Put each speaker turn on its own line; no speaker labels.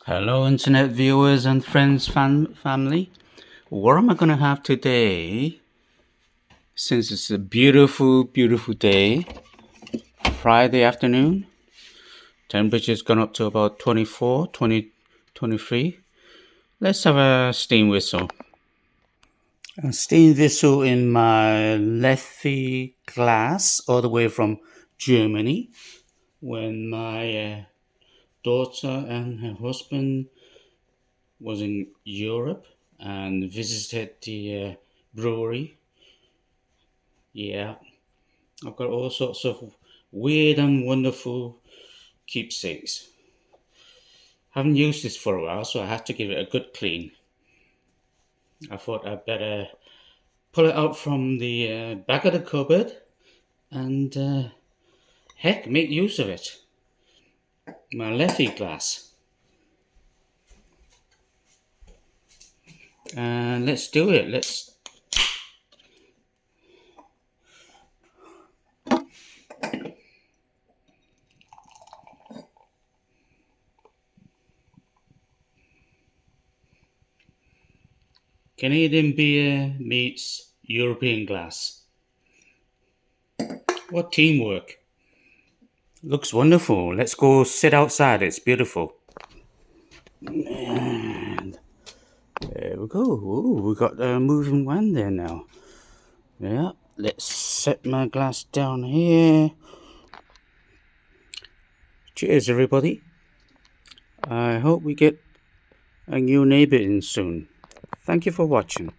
Hello, internet viewers and friends, family. What am I going to have today? Since it's a beautiful, beautiful day, Friday afternoon, temperature's gone up to about 24, 20, 23. Let's have a steam whistle. A steam whistle in my Leffe glass, all the way from Germany, when my daughter and her husband was in Europe and visited the brewery. Yeah, I've got all sorts of weird and wonderful keepsakes. Haven't used this for a while, so I had to give it a good clean. I thought I'd better pull it out from the back of the cupboard and heck, make use of it. My Leffe glass. And let's do it. Let's. Canadian beer meets European glass. What teamwork. Looks wonderful. Let's go sit outside. It's beautiful. And there we go. Ooh, we got a moving one there now. Yeah, let's set my glass down here. Cheers, everybody. I hope we get a new neighbor in soon. Thank you for watching.